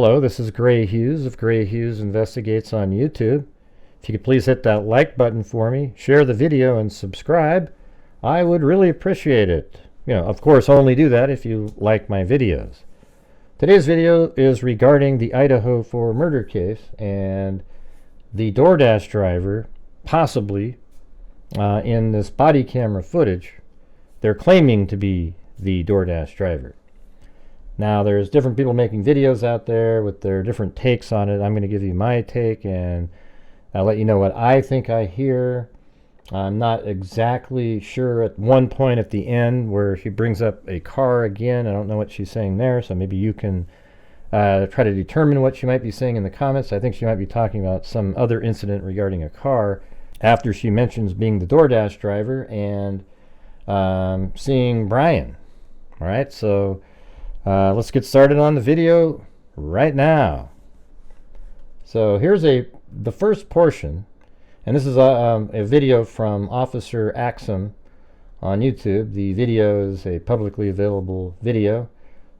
Hello, this is Gray Hughes of Gray Hughes Investigates on YouTube. If you could please hit that like button for me, share the video, and subscribe, I would really appreciate it. Of course, only do that if you like my videos. Today's video is regarding the Idaho 4 murder case and the Doordash driver, possibly in this body camera footage. They're claiming to be the Doordash driver. Now, there's different people making videos out there with their different takes on it. I'm going to give you my take, and I'll let you know what I think I hear. I'm not exactly sure at one point at the end where she brings up a car again. I don't know what she's saying there, so maybe you can try to determine what she might be saying in the comments. I think she might be talking about some other incident regarding a car after she mentions being the Doordash driver and seeing Brian. All right, so let's get started on the video right now. So here's the first portion, and this is a video from Officer Axom on YouTube. The video is a publicly available video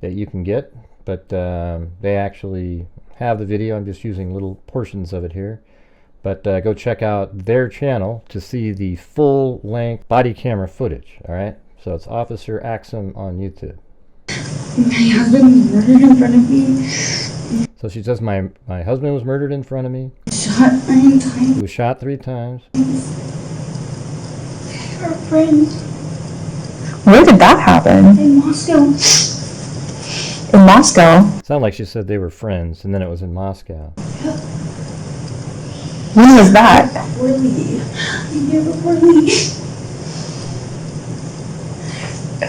that you can get, but they actually have the video. I'm just using little portions of it here. But go check out their channel to see the full-length body camera footage. All right, so it's Officer Axom on YouTube. My husband was murdered in front of me. So she says my husband was murdered in front of me. Shot 9 times. He was shot 3 times. Our friend. Where did that happen? In Moscow. In Moscow? Sounded like she said they were friends, and then it was in Moscow. Yep. When was that? Before Lee. The year before Lee.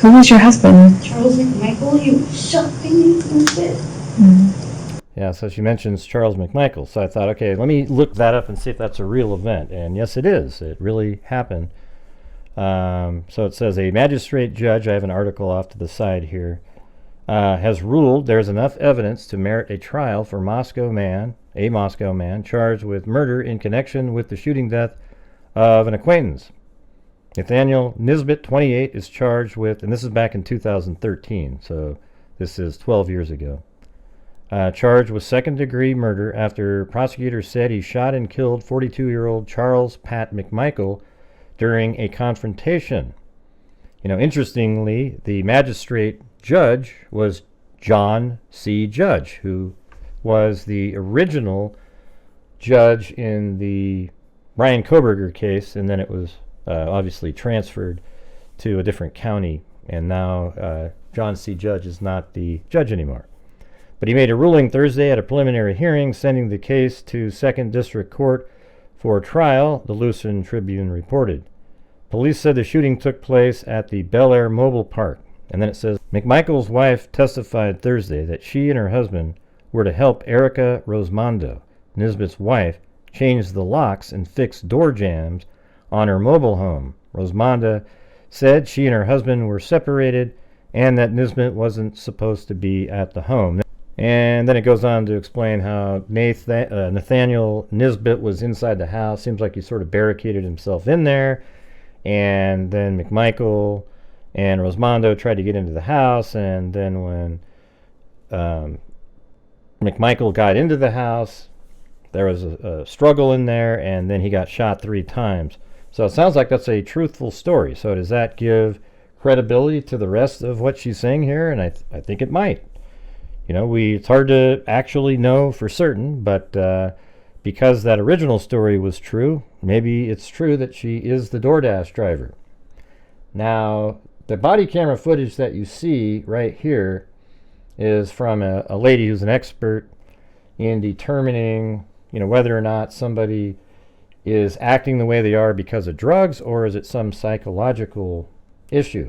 Who was your husband? Charles McMichael. He was shot in a little bit. Yeah, so she mentions Charles McMichael. So I thought, okay, let me look that up and see if that's a real event. And yes, it is. It really happened. So it says a magistrate judge, I have an article off to the side here, has ruled there's enough evidence to merit a trial for a Moscow man charged with murder in connection with the shooting death of an acquaintance. Nathaniel Nisbet, 28, is charged with, and this is back in 2013, so this is 12 years ago, charged with second-degree murder after prosecutors said he shot and killed 42-year-old Charles Pat McMichael during a confrontation. Interestingly, the magistrate judge was John C. Judge, who was the original judge in the Brian Kohberger case, and then it was obviously transferred to a different county, and now John C. Judge is not the judge anymore. But he made a ruling Thursday at a preliminary hearing, sending the case to 2nd District Court for trial, the Lucerne Tribune reported. Police said the shooting took place at the Bel Air Mobile Park. And then it says, McMichael's wife testified Thursday that she and her husband were to help Erica Rosmondo, Nisbet's wife, change the locks and fix door jams on her mobile home. Rosmondo said she and her husband were separated and that Nisbet wasn't supposed to be at the home. And then it goes on to explain how Nathaniel Nisbet was inside the house. Seems like he sort of barricaded himself in there. And then McMichael and Rosmondo tried to get into the house. And then when McMichael got into the house, there was a struggle in there, and then he got shot 3 times. So it sounds like that's a truthful story. So does that give credibility to the rest of what she's saying here? And I think it might. It's hard to actually know for certain, but because that original story was true, maybe it's true that she is the Doordash driver. Now, the body camera footage that you see right here is from a lady who's an expert in determining, whether or not somebody is acting the way they are because of drugs, or is it some psychological issue.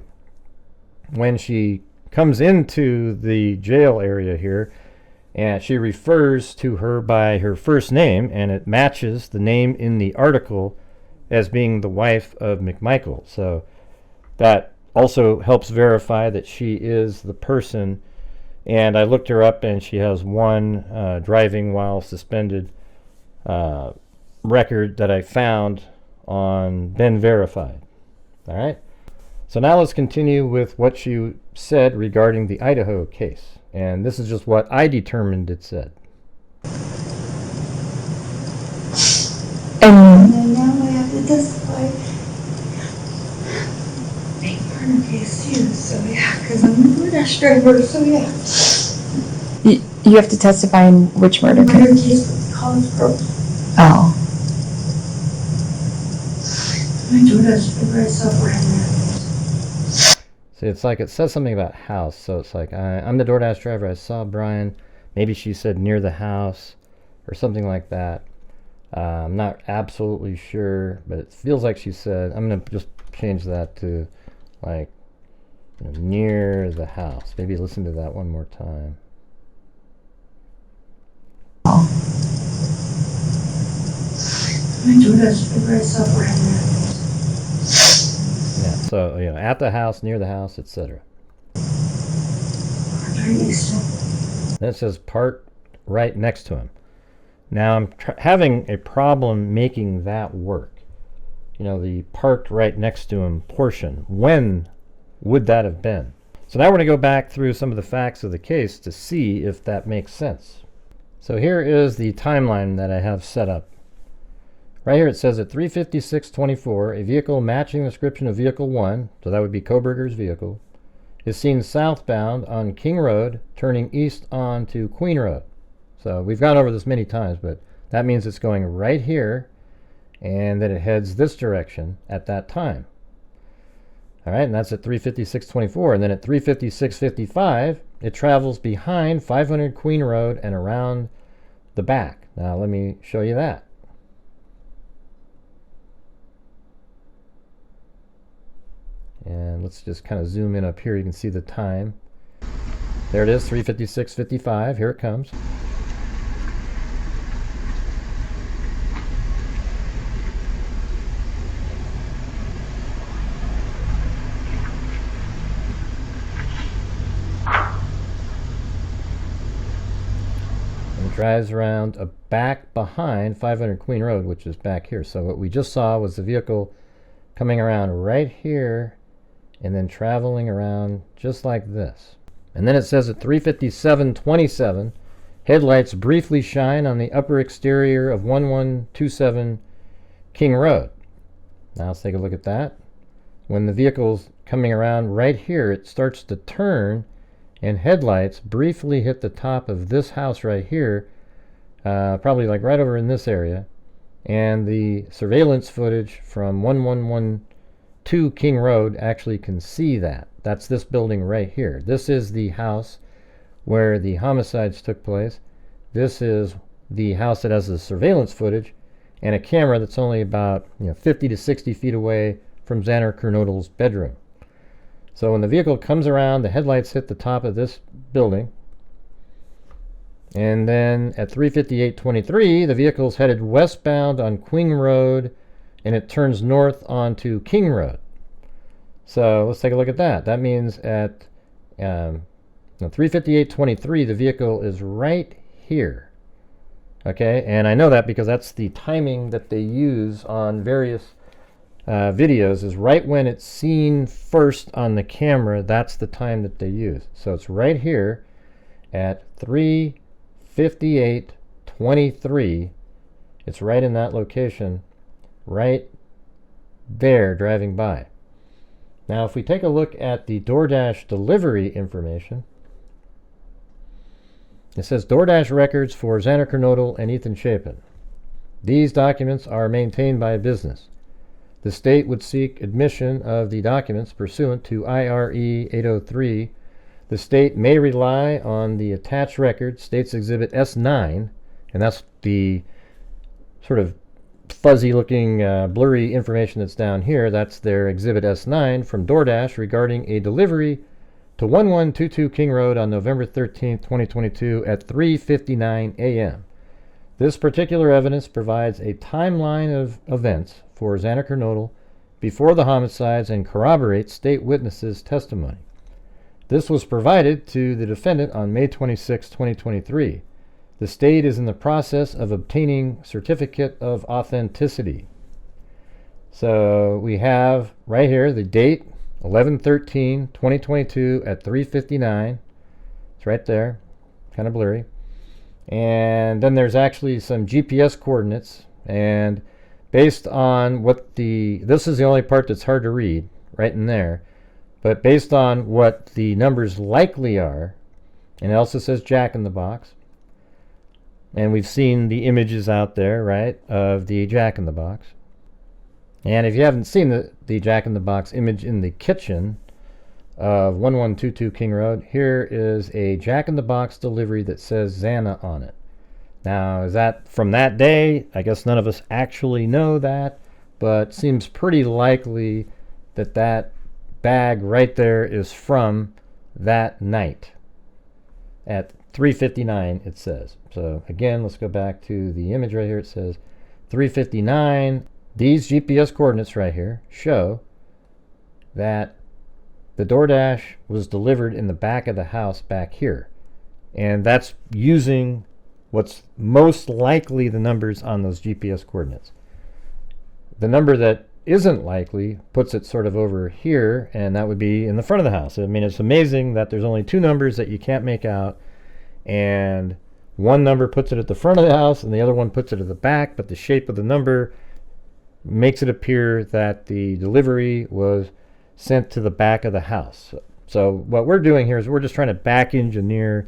When she comes into the jail area here, and she refers to her by her first name, and it matches the name in the article as being the wife of McMichael. So that also helps verify that she is the person. And I looked her up, and she has one driving while suspended record that I found on Been Verified. All right. So now let's continue with what she said regarding the Idaho case. And this is just what I determined it said. And then now I have to testify. Big murder case too, so yeah, because I'm the Doordash driver, so yeah. you have to testify in which murder Murder case? case with the college girl. Oh. My Doordash driver, I saw Brian. See, it's like it says something about house. So it's like, I'm the Doordash driver. I saw Brian. Maybe she said near the house or something like that. I'm not absolutely sure, but it feels like she said, I'm going to just change that to like near the house. Maybe listen to that one more time. My Doordash driver, I saw Brian. Yeah, so, at the house, near the house, etc. Then it says park right next to him. Now I'm having a problem making that work. The parked right next to him portion. When would that have been? So now we're going to go back through some of the facts of the case to see if that makes sense. So here is the timeline that I have set up. Right here it says at 3:56:24, a vehicle matching the description of vehicle 1, so that would be Kohberger's vehicle, is seen southbound on King Road, turning east onto Queen Road. So we've gone over this many times, but that means it's going right here, and that it heads this direction at that time. All right, and that's at 3:56:24, and then at 3:56:55, it travels behind 500 Queen Road and around the back. Now let me show you that. And let's just kind of zoom in up here. You can see the time. There it is, 3:56:55. Here it comes. And it drives around back behind 500 Queen Road, which is back here. So what we just saw was the vehicle coming around right here and then traveling around just like this. And then it says at 3:57:27, headlights briefly shine on the upper exterior of 1127 King Road. Now let's take a look at that. When the vehicle's coming around right here, it starts to turn, and headlights briefly hit the top of this house right here, probably like right over in this area, and the surveillance footage from 1112 King Road actually can see that. That's this building right here. This is the house where the homicides took place. This is the house that has the surveillance footage and a camera that's only about 50 to 60 feet away from Xander Kernodle's bedroom. So when the vehicle comes around, the headlights hit the top of this building. And then at 3:58:23, the vehicle's headed westbound on Queen Road, and it turns north onto King Road. So let's take a look at that. That means at 3:58:23, the vehicle is right here. Okay, and I know that because that's the timing that they use on various videos, is right when it's seen first on the camera. That's the time that they use. So it's right here at 3:58:23. It's right in that location, right there, driving by. Now if we take a look at the DoorDash delivery information, it says DoorDash records for Xander Kernodle and Ethan Chapin. These documents are maintained by a business. The state would seek admission of the documents pursuant to IRE 803. The state may rely on the attached record, State's Exhibit S9, and that's the sort of fuzzy looking blurry information that's down here. That's their Exhibit S9 from DoorDash regarding a delivery to 1122 King Road on November 13th, 2022 at 3:59 a.m. This particular evidence provides a timeline of events for Xander Kernodle before the homicides and corroborates state witnesses' testimony. This was provided to the defendant on May 26, 2023. The state is in the process of obtaining certificate of authenticity. So we have right here the date 11/13/2022 at 3:59. It's right there, kind of blurry. And then there's actually some GPS coordinates, and based on what this is the only part that's hard to read right in there, but based on what the numbers likely are, and it also says Jack in the Box, and we've seen the images out there, right, of the Jack in the Box. And if you haven't seen the Jack in the Box image in the kitchen of 1122 King Road, here is a Jack in the Box delivery that says Xana on it. Now, is that from that day? I guess none of us actually know that, but seems pretty likely that that bag right there is from that night at 3:59, it says. So again, let's go back to the image right here. It says 3:59. These GPS coordinates right here show that the DoorDash was delivered in the back of the house back here. And that's using what's most likely the numbers on those GPS coordinates. The number that isn't likely puts it sort of over here, and that would be in the front of the house. I mean, it's amazing that there's only two numbers that you can't make out, and one number puts it at the front of the house and the other one puts it at the back, but the shape of the number makes it appear that the delivery was sent to the back of the house. So what we're doing here is we're just trying to back engineer,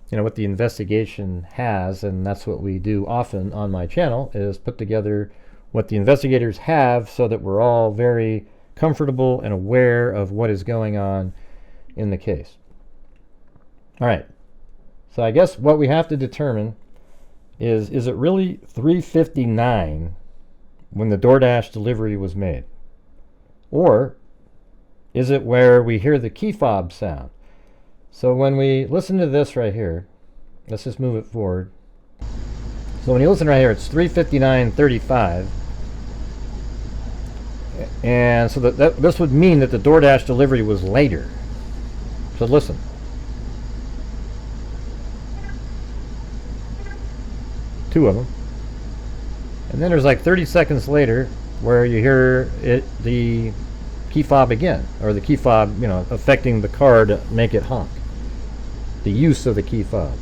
what the investigation has, and that's what we do often on my channel, is put together what the investigators have so that we're all very comfortable and aware of what is going on in the case. All right. So I guess what we have to determine is it really 3:59 when the DoorDash delivery was made? Or is it where we hear the key fob sound? So when we listen to this right here, let's just move it forward. So when you listen right here, it's 3:59:35. And so this would mean that the DoorDash delivery was later. So listen. Two of them. And then there's like 30 seconds later where you hear the key fob again, or the key fob, affecting the car to make it honk. The use of the key fob.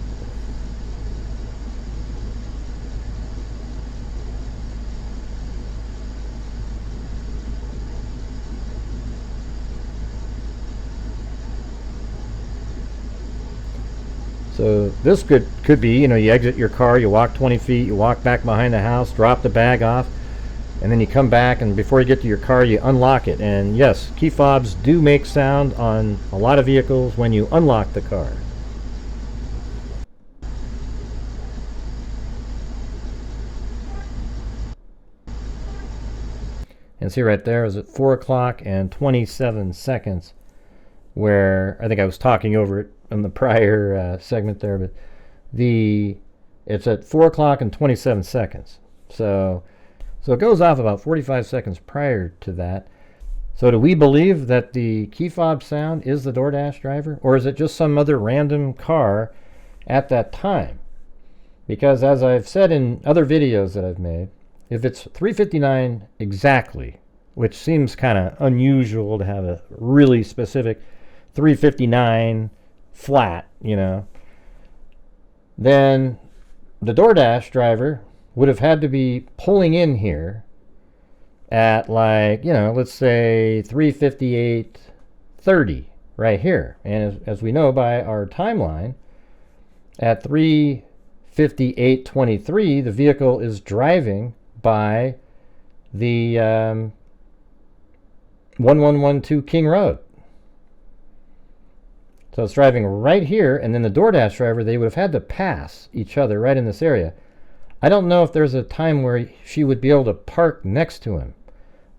So this could be, you exit your car, you walk 20 feet, you walk back behind the house, drop the bag off, and then you come back, and before you get to your car, you unlock it. And yes, key fobs do make sound on a lot of vehicles when you unlock the car. And see right there is at 4 o'clock and 27 seconds, where I think I was talking over it in the prior segment there, but it's at 4 o'clock and 27 seconds. So it goes off about 45 seconds prior to that. So do we believe that the key fob sound is the DoorDash driver, or is it just some other random car at that time? Because as I've said in other videos that I've made, if it's 3:59 exactly, which seems kind of unusual to have a really specific 3:59 flat, then the DoorDash driver would have had to be pulling in here at let's say 3:58:30 right here. And as we know by our timeline, at 3:58:23, the vehicle is driving by the 1112 King Road. So it's driving right here, and then the DoorDash driver, they would have had to pass each other right in this area. I don't know if there's a time where she would be able to park next to him.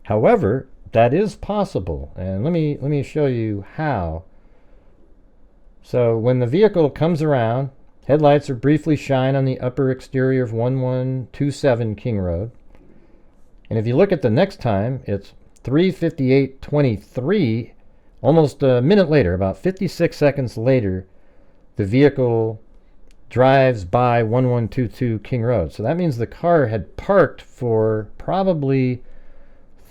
However, that is possible, and let me show you how. So when the vehicle comes around, headlights are briefly shine on the upper exterior of 1127 King Road. And if you look at the next time, it's 3:58:23. Almost a minute later, about 56 seconds later, the vehicle drives by 1122 King Road. So that means the car had parked for probably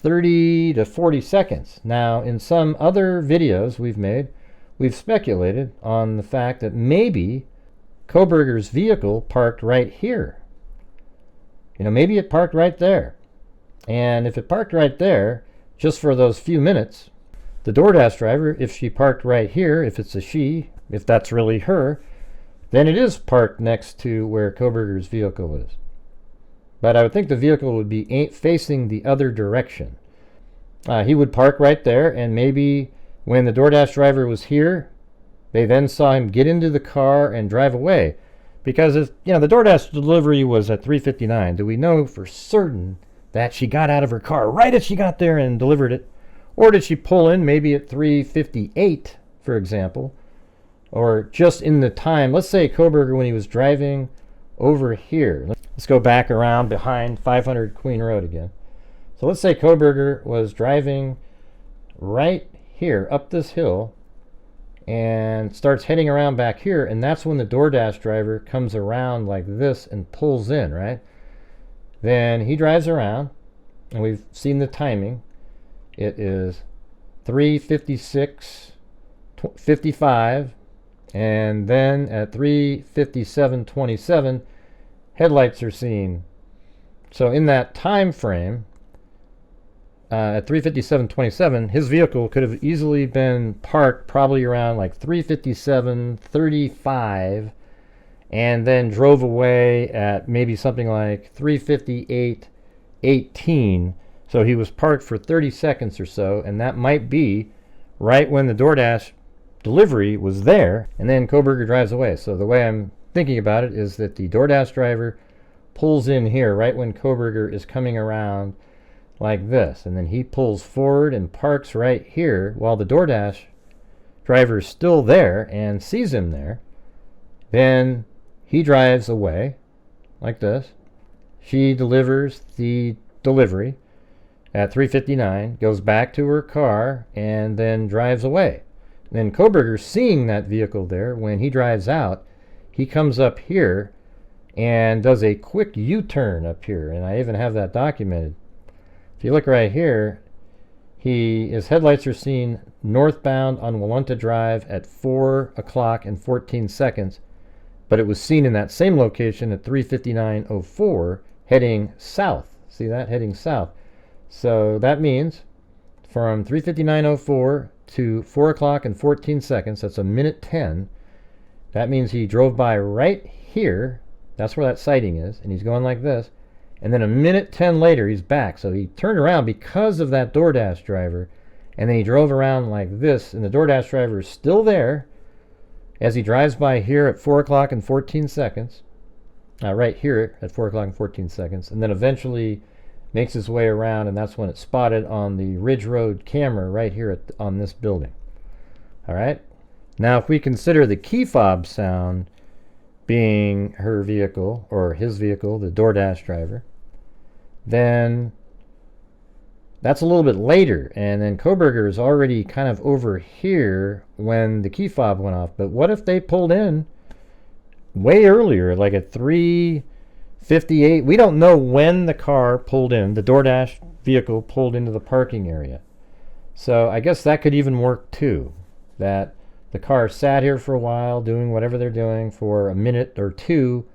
30 to 40 seconds. Now, in some other videos we've made, we've speculated on the fact that maybe Kohberger's vehicle parked right here. You know, maybe it parked right there. And if it parked right there, just for those few minutes, the Doordash driver, if she parked right here, if it's a she, if that's really her, then it is parked next to where Kohberger's vehicle is. But I would think the vehicle would be facing the other direction. He would park right there, and maybe when the Doordash driver was here, they then saw him get into the car and drive away. Because if, you know, the Doordash delivery was at 3:59, do we know for certain that she got out of her car right as she got there and delivered it? Or did she pull in maybe at 3:58, for example? Or just in the time, let's say Kohberger, when he was driving over here. Let's go back around behind 500 Queen Road again. So let's say Kohberger was driving right here up this hill and starts heading around back here, and that's when the Doordash driver comes around like this and pulls in, right? Then he drives around, and we've seen the timing. It is 3:56:55, and then at 3:57:27, headlights are seen. So in that time frame, at 3:57:27, his vehicle could have easily been parked probably around like 3:57:35, and then drove away at maybe something like 3:58:18. So he was parked for 30 seconds or so, and that might be right when the Doordash delivery was there, and then Kohberger drives away. So the way I'm thinking about it is that the Doordash driver pulls in here right when Kohberger is coming around like this, and then he pulls forward and parks right here while the Doordash driver is still there and sees him there. Then he drives away like this. She delivers the delivery at 3:59, goes back to her car, and then drives away. Then Kohberger, seeing that vehicle there, when he drives out, he comes up here and does a quick U-turn up here, and I even have that documented. If you look right here, his headlights are seen northbound on Walunta Drive at 4 o'clock and 14 seconds, but it was seen in that same location at 3:59:04 heading south. See that? Heading south. So that means from 3:59:04 to 4 o'clock and 14 seconds, that's a minute 10. That means he drove by right here. That's where that sighting is, and he's going like this. And then a minute 10 later, he's back. So he turned around because of that Doordash driver, and then he drove around like this, and the Doordash driver is still there as he drives by here at 4 o'clock and 14 seconds. Right here at 4 o'clock and 14 seconds, and then eventually makes his way around, and that's when it's spotted on the Ridge Road camera right here on this building. All right. Now, if we consider the key fob sound being her vehicle, or his vehicle, the Doordash driver, then that's a little bit later, and then Kohberger is already kind of over here when the key fob went off. But what if they pulled in way earlier, like at 3:58? We don't know when the car pulled in, the Doordash vehicle pulled into the parking area. So I guess that could even work too, that the car sat here for a while doing whatever they're doing for a minute or two.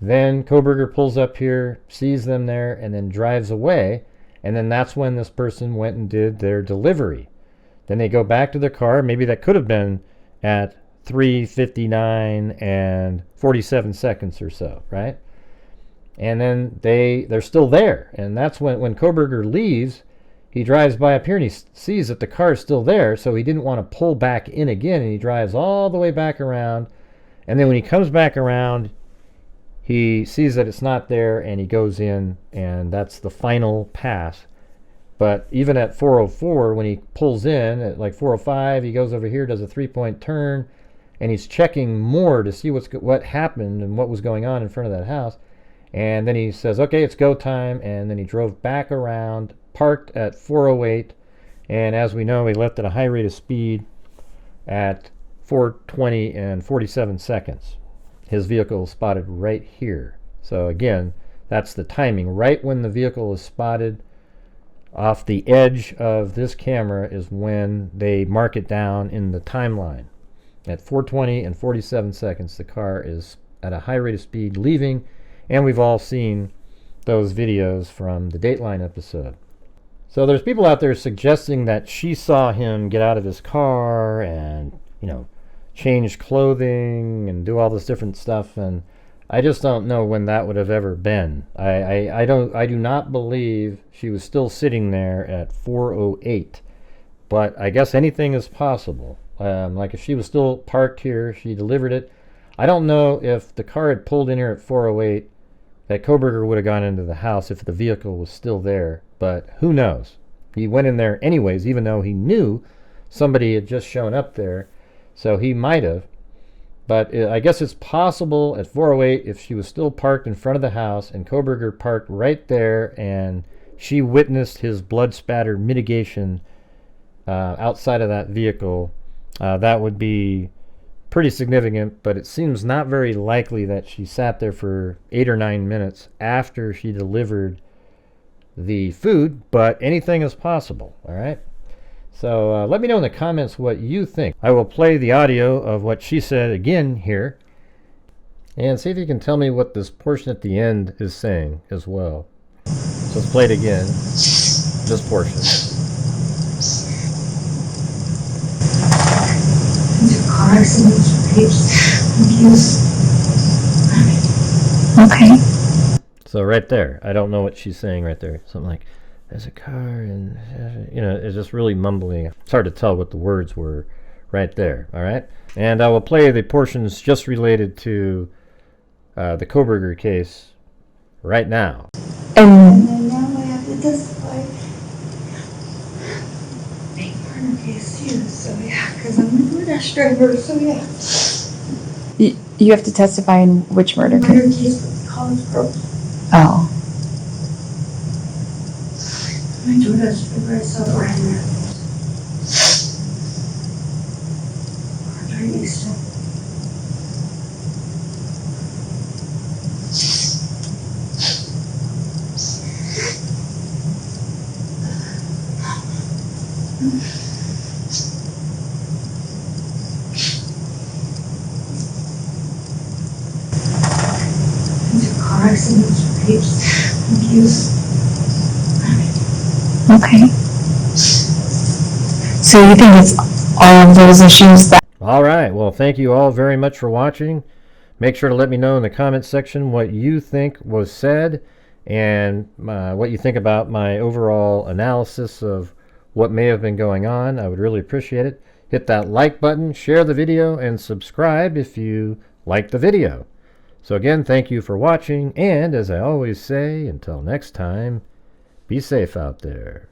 Then Kohberger pulls up here, sees them there, and then drives away. And then that's when this person went and did their delivery. Then they go back to their car. Maybe that could have been at 3:59 and 47 seconds or so, right? And then they're still there. And that's when Kohberger leaves, he drives by up here and he sees that the car is still there, so he didn't want to pull back in again, and he drives all the way back around. And then when he comes back around, he sees that it's not there, and he goes in, and that's the final pass. But even at 4:04, when he pulls in, at like 4:05, he goes over here, does a 3-point turn, and he's checking more to see what happened and what was going on in front of that house. And then he says, okay, it's go time, and then he drove back around, parked at 4:08, and as we know, he left at a high rate of speed at 4:20 and 47 seconds. His vehicle is spotted right here. So again, that's the timing. Right when the vehicle is spotted off the edge of this camera is when they mark it down in the timeline. At 4:20 and 47 seconds, the car is at a high rate of speed leaving, and we've all seen those videos from the Dateline episode. So there's people out there suggesting that she saw him get out of his car and, change clothing and do all this different stuff, and I just don't know when that would have ever been. I do not believe she was still sitting there at 4:08, but I guess anything is possible. Like if she was still parked here, she delivered it. I don't know if the car had pulled in here at 4:08, that Kohberger would have gone into the house if the vehicle was still there, but who knows? He went in there anyways, even though he knew somebody had just shown up there, so he might have. But I guess it's possible at 4:08 if she was still parked in front of the house and Kohberger parked right there and she witnessed his blood spatter mitigation outside of that vehicle. That would be pretty significant, but it seems not very likely that she sat there for 8 or 9 minutes after she delivered the food, but anything is possible, all right? So let me know in the comments what you think. I will play the audio of what she said again here, and see if you can tell me what this portion at the end is saying as well. So let's play it again, this portion. Car accidents, rapes, abuse. Okay. So right there, I don't know what she's saying right there. Something like, there's a car and, it's just really mumbling. It's hard to tell what the words were right there, all right? And I will play the portions just related to the Kohberger case right now. And And now I have to testify. Big murder case too, so yeah, because I'm a Doordash driver, so yeah. you have to testify in which murder Murder case? case with the college girls. Oh. My Doordash driver, I saw it right there. Right next to him. Car accidents, rapes, abuse. Okay. So you think it's all of those issues that... All right, well, thank you all very much for watching. Make sure to let me know in the comments section what you think was said and what you think about my overall analysis of what may have been going on. I would really appreciate it. Hit that like button, share the video, and subscribe if you like the video. So again, thank you for watching, and as I always say, until next time, be safe out there.